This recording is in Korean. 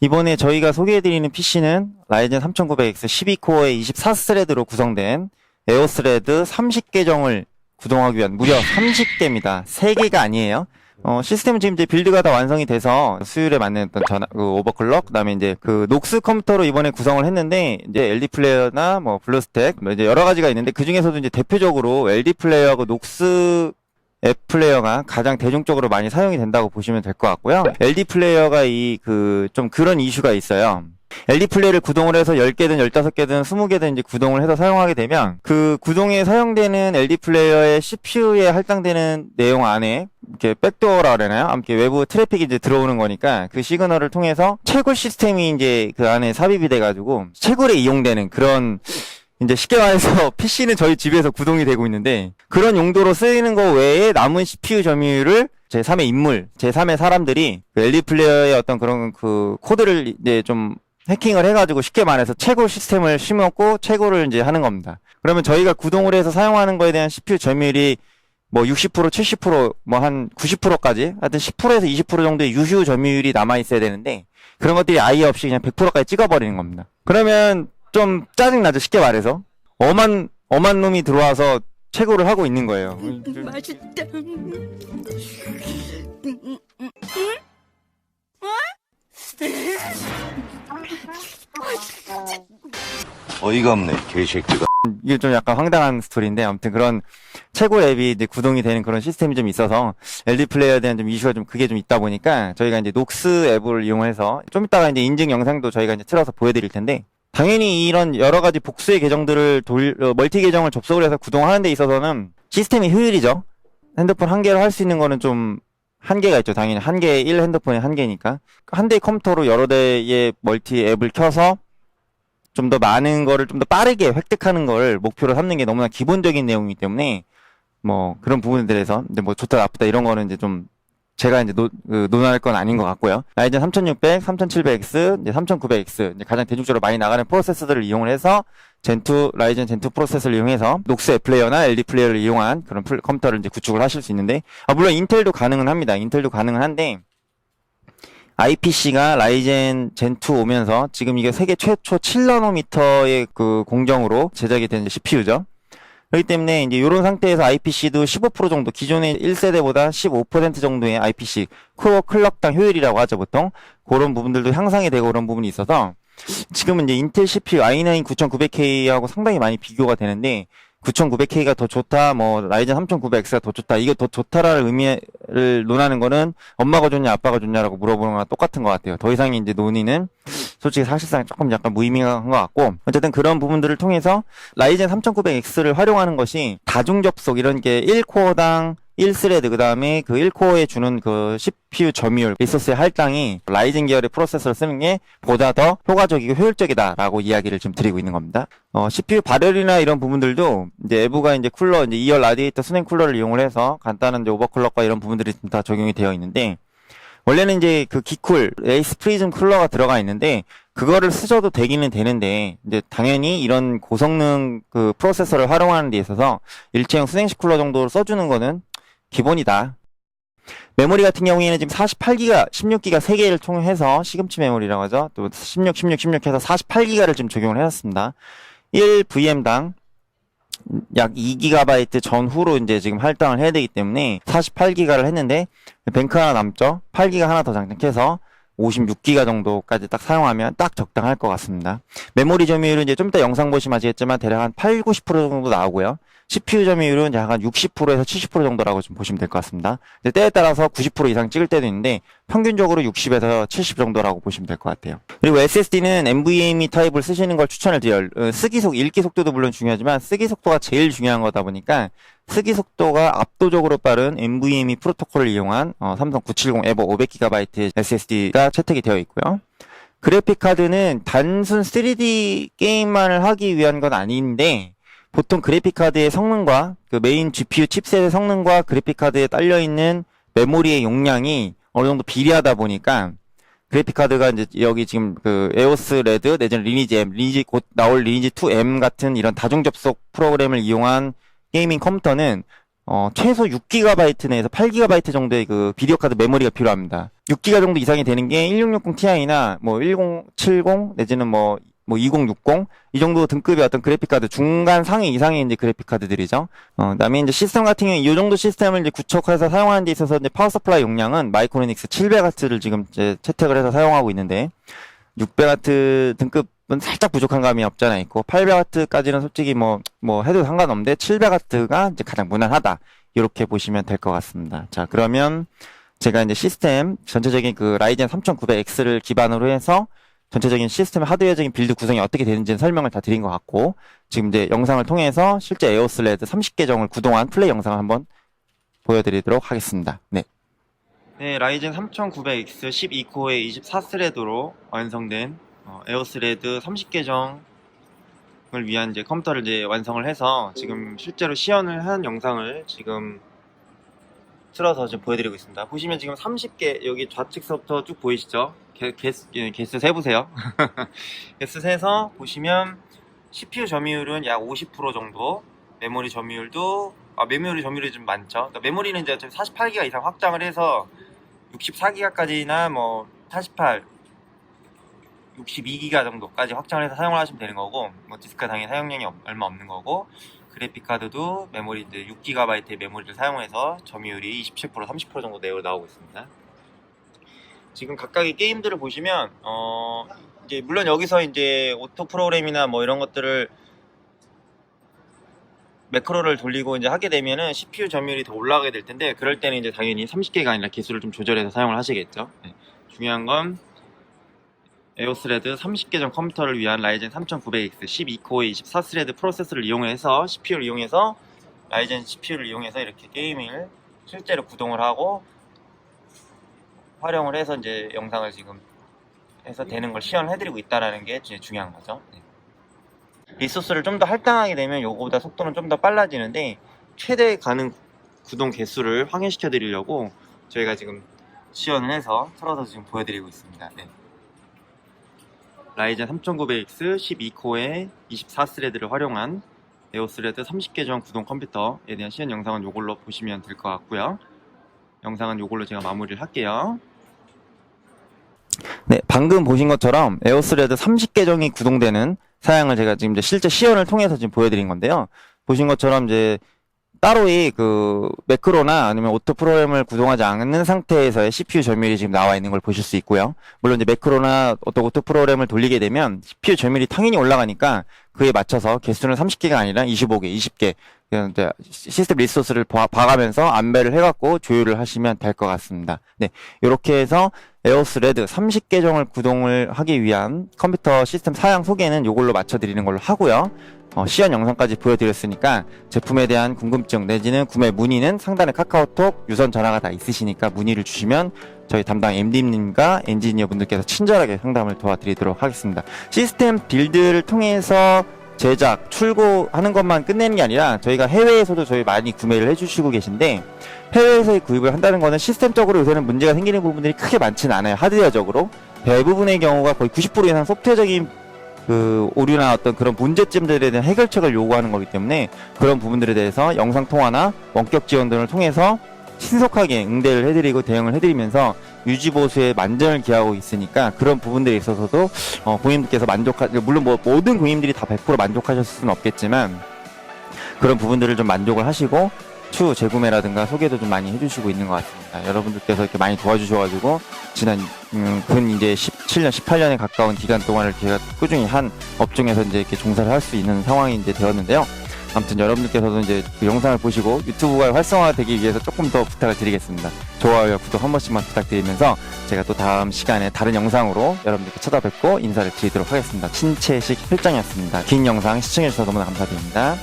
이번에 저희가 소개해드리는 PC는 라이젠 3900X 12코어의 24스레드로 구성된 에오스레드 30계정을 구동하기 위한 무려 30개입니다. 3개가 아니에요. 시스템은 지금 이제 빌드가 다 완성이 돼서 수율에 맞는 어떤 오버클럭, 그 다음에 이제 그 녹스 컴퓨터로 이번에 구성을 했는데, 이제 LD 플레이어나 뭐 블루스택, 뭐 이제 여러 가지가 있는데, 그 중에서도 이제 대표적으로 LD 플레이어하고 녹스 앱 플레이어가 가장 대중적으로 많이 사용이 된다고 보시면 될 것 같고요. LD 플레이어가 좀 그런 이슈가 있어요. LD 플레이어를 구동을 해서 10개든 15개든 20개든 이제 구동을 해서 사용하게 되면 그 구동에 사용되는 LD 플레이어의 CPU에 할당되는 내용 안에 이렇게 백도어라 그러나요? 아무튼 외부 트래픽이 이제 들어오는 거니까 그 시그널을 통해서 채굴 시스템이 이제 그 안에 삽입이 돼가지고 채굴에 이용되는 그런, 이제 쉽게 말해서 PC는 저희 집에서 구동이 되고 있는데, 그런 용도로 쓰이는 거 외에 남은 CPU 점유율을 제3의 인물, 제3의 사람들이 그 LD 플레이어의 어떤 그런 그 코드를 이제 좀 해킹을 해가지고 쉽게 말해서 채굴 시스템을 심었고 채굴을 이제 하는 겁니다. 그러면 저희가 구동을 해서 사용하는 거에 대한 CPU 점유율이 뭐 60%, 70%, 뭐 한 90%까지, 하여튼 10%에서 20% 정도의 유효 점유율이 남아있어야 되는데, 그런 것들이 아예 없이 그냥 100%까지 찍어버리는 겁니다. 그러면 좀 짜증나죠, 쉽게 말해서. 엄한 놈이 들어와서 채굴을 하고 있는 거예요. 맛있다. 어이가 없네, 개새끼가. 이게 좀 약간 황당한 스토리인데, 아무튼 그런 채굴 앱이 이제 구동이 되는 그런 시스템이 좀 있어서 LD 플레이어에 대한 좀 이슈가 그게 좀 있다 보니까 저희가 이제 녹스 앱을 이용해서 좀 이따가 이제 인증 영상도 저희가 이제 틀어서 보여드릴 텐데, 당연히 이런 여러 가지 복수의 계정들을 멀티 계정을 접속을 해서 구동하는 데 있어서는 시스템의 효율이죠. 핸드폰 한 개로 할 수 있는 거는 좀 한계가 있죠. 당연히 한 개에 1 핸드폰에 한 개니까. 한 대의 컴퓨터로 여러 대의 멀티 앱을 켜서 좀 더 많은 거를 좀 더 빠르게 획득하는 걸 목표로 삼는 게 너무나 기본적인 내용이기 때문에, 뭐 그런 부분들에서 이제 뭐 좋다 나쁘다 이런 거는 이제 좀 제가 이제 논할 건 아닌 것 같고요. 라이젠 3600, 3700X, 이제 3900X, 이제 가장 대중적으로 많이 나가는 프로세서들을 이용을 해서 라이젠 젠2 프로세서를 이용해서 녹스 앱 플레이어나 LD 플레이어를 이용한 그런 컴퓨터를 이제 구축을 하실 수 있는데, 물론 인텔도 가능은 합니다. 인텔도 가능은 한데, IPC가 라이젠 젠2 오면서 지금 이게 세계 최초 7나노미터의 그 공정으로 제작이 된 CPU죠. 그렇기 때문에 이제 이런 상태에서 IPC도 15% 정도, 기존의 1세대보다 15% 정도의 IPC, 코어 클럭당 효율이라고 하죠, 보통. 그런 부분들도 향상이 되고 그런 부분이 있어서 지금은 이제 인텔 CPU i9 9900K하고 상당히 많이 비교가 되는데, 9900K가 더 좋다, 뭐 라이젠 3900X가 더 좋다, 이게 더 좋다라는 의미를 논하는 거는 엄마가 좋냐 아빠가 좋냐라고 물어보는 거랑 똑같은 것 같아요. 더 이상의 이제 논의는 솔직히 사실상 조금 약간 무의미한 것 같고, 어쨌든 그런 부분들을 통해서 라이젠 3900X를 활용하는 것이 다중 접속, 이런 게 1코어당 1스레드, 그 다음에 그 1코어에 주는 그 CPU 점유율, 리소스의 할당이 라이젠 계열의 프로세서를 쓰는 게 보다 더 효과적이고 효율적이다라고 이야기를 좀 드리고 있는 겁니다. CPU 발열이나 이런 부분들도 이제 내부가 이제 쿨러, 이제 2열 라디에이터 수냉 쿨러를 이용을 해서 간단한 이제 오버클럭과 이런 부분들이 다 적용이 되어 있는데, 원래는 이제 그 기쿨, 에이스 프리즘 쿨러가 들어가 있는데, 그거를 쓰셔도 되기는 되는데, 이제 당연히 이런 고성능 그 프로세서를 활용하는 데 있어서 일체형 수냉식 쿨러 정도로 써주는 거는 기본이다. 메모리 같은 경우에는 지금 48기가, 16기가 3개를 통해서 시금치 메모리라고 하죠. 또 16 해서 48기가를 지금 적용을 해놨습니다. 1VM당 약 2GB 전후로 이제 지금 할당을 해야 되기 때문에 48기가를 했는데, 뱅크 하나 남죠? 8기가 하나 더 장착해서 56기가 정도까지 딱 사용하면 딱 적당할 것 같습니다. 메모리 점유율은 이제 좀 이따 영상 보시면 아시겠지만 대략 한 8, 90% 정도 나오고요. CPU 점유율은 약 한 60%에서 70% 정도라고 좀 보시면 될 것 같습니다. 이제 때에 따라서 90% 이상 찍을 때도 있는데, 평균적으로 60에서 70 정도라고 보시면 될 것 같아요. 그리고 SSD는 NVMe 타입을 쓰시는 걸 추천을 드려요. 읽기 속도도 물론 중요하지만 쓰기 속도가 제일 중요한 거다 보니까 쓰기 속도가 압도적으로 빠른 NVMe 프로토콜을 이용한 삼성 970 EVO 500GB SSD가 채택이 되어 있고요. 그래픽 카드는 단순 3D 게임만을 하기 위한 건 아닌데, 보통 그래픽카드의 성능과 그 메인 GPU 칩셋의 성능과 그래픽카드에 딸려있는 메모리의 용량이 어느 정도 비례하다 보니까, 그래픽카드가 이제 여기 지금 그 에오스 레드 내지는 리니지 M, 곧 나올 리니지 2M 같은 이런 다중 접속 프로그램을 이용한 게이밍 컴퓨터는 최소 6GB 내에서 8GB 정도의 그 비디오 카드 메모리가 필요합니다. 6GB 정도 이상이 되는 게 1660 Ti나 뭐 1070 내지는 뭐 2060 이 정도 등급의 어떤 그래픽 카드 중간 상위 이상의 이제 그래픽 카드들이죠. 그다음에 이제 시스템 같은 경우에 이 정도 시스템을 이제 구축해서 사용하는 데 있어서 이제 파워 서플라이 용량은 마이크로닉스 700W를 지금 이제 채택을 해서 사용하고 있는데 600W 등급은 살짝 부족한 감이 없잖아 있고 800W까지는 솔직히 뭐 해도 상관없는데 700W가 이제 가장 무난하다. 이렇게 보시면 될 것 같습니다. 자, 그러면 제가 이제 시스템 전체적인 그 라이젠 3900X를 기반으로 해서 전체적인 시스템 하드웨어적인 빌드 구성이 어떻게 되는지는 설명을 다 드린 것 같고 지금 이제 영상을 통해서 실제 에오스 레드 30계정을 구동한 플레이 영상을 한번 보여드리도록 하겠습니다. 네. 네, 라이젠 3900X 12코어의 24스레드로 완성된 에오스 레드 30계정을 위한 이제 컴퓨터를 이제 완성을 해서 지금 실제로 시연을 한 영상을 지금 틀어서 지금 보여드리고 있습니다. 보시면 지금 30개 여기 좌측서부터 쭉 보이시죠? 개수 세보세요. 개수 세서 보시면 CPU 점유율은 약 50% 정도, 메모리 점유율도 메모리 점유율이 좀 많죠. 그러니까 메모리는 이제 48기가 이상 확장을 해서 64기가까지나 뭐 48, 62기가 정도까지 확장을 해서 사용을 하시면 되는 거고, 뭐 디스크가 당연히 사용량이 얼마 없는 거고, 그래픽 카드도 메모리 이제 6GB의 메모리를 사용해서 점유율이 27%, 30% 정도 내로 나오고 있습니다. 지금 각각의 게임들을 보시면 이제 물론 여기서 이제 오토 프로그램이나 뭐 이런 것들을 매크로를 돌리고 이제 하게 되면은 CPU 점유율이 더 올라가게 될 텐데 그럴 때는 이제 당연히 30개가 아니라 개수를 좀 조절해서 사용을 하시겠죠. 네. 중요한 건 에오스 레드 30계정 컴퓨터를 위한 라이젠 3900X 12코어의 24스레드 프로세서를 이용해서 CPU를 이용해서 라이젠 CPU를 이용해서 이렇게 게임을 실제로 구동을 하고 활용을 해서 이제 영상을 지금 해서 되는 걸 시연을 해드리고 있다라는 게 제일 중요한 거죠. 네. 리소스를 좀 더 할당하게 되면 요거보다 속도는 좀 더 빨라지는데 최대 가능 구동 개수를 확인시켜 드리려고 저희가 지금 시연을 해서 틀어서 지금 보여드리고 있습니다. 네. 라이젠 3900X 12코어의 24스레드를 활용한 에오스 레드 30계정 구동 컴퓨터에 대한 시연 영상은 요걸로 보시면 될 것 같고요. 영상은 요걸로 제가 마무리를 할게요. 네, 방금 보신 것처럼 에오스 레드 30계정이 구동되는 사양을 제가 지금 이제 실제 시연을 통해서 지금 보여드린 건데요. 보신 것처럼 이제 따로의 그 매크로나 아니면 오토 프로그램을 구동하지 않는 상태에서의 CPU 점유율이 지금 나와 있는 걸 보실 수 있고요. 물론 이제 매크로나 어떤 오토 프로그램을 돌리게 되면 CPU 점유율이 당연히 올라가니까 그에 맞춰서 개수는 30개가 아니라 25개, 20개 이제 시스템 리소스를 봐가면서 안배를 해갖고 조율을 하시면 될 것 같습니다. 네, 이렇게 해서 에오스 레드 30계정을 구동을 하기 위한 컴퓨터 시스템 사양 소개는 이걸로 맞춰드리는 걸로 하고요. 시연 영상까지 보여드렸으니까 제품에 대한 궁금증 내지는 구매 문의는 상단에 카카오톡 유선 전화가 다 있으시니까 문의를 주시면 저희 담당 MD님과 엔지니어 분들께서 친절하게 상담을 도와드리도록 하겠습니다. 시스템 빌드를 통해서 제작, 출고하는 것만 끝내는 게 아니라 저희가 해외에서도 저희 많이 구매를 해주시고 계신데 해외에서 구입을 한다는 거는 시스템적으로 요새는 문제가 생기는 부분들이 크게 많지는 않아요. 하드웨어적으로. 대부분의 경우가 거의 90% 이상 소프트웨어적인 그 오류나 어떤 그런 문제점들에 대한 해결책을 요구하는 거기 때문에 그런 부분들에 대해서 영상통화나 원격 지원 등을 통해서 신속하게 응대를 해드리고 대응을 해드리면서 유지보수에 만전을 기하고 있으니까 그런 부분들에 있어서도 고객님들께서 물론 뭐 모든 고객님들이 다 100% 만족하셨을 수는 없겠지만 그런 부분들을 좀 만족을 하시고 추후 재구매라든가 소개도 좀 많이 해주시고 있는 것 같습니다. 여러분들께서 이렇게 많이 도와주셔가지고 지난 근 이제 17년, 18년에 가까운 기간 동안을 제가 꾸준히 한 업종에서 이제 이렇게 종사를 할 수 있는 상황이 이제 되었는데요. 아무튼 여러분들께서도 이제 그 영상을 보시고 유튜브가 활성화되기 위해서 조금 더 부탁을 드리겠습니다. 좋아요와 구독 한 번씩만 부탁드리면서 제가 또 다음 시간에 다른 영상으로 여러분들께 찾아뵙고 인사를 드리도록 하겠습니다. 친채식 필장이었습니다. 긴 영상 시청해주셔서 너무나 감사드립니다.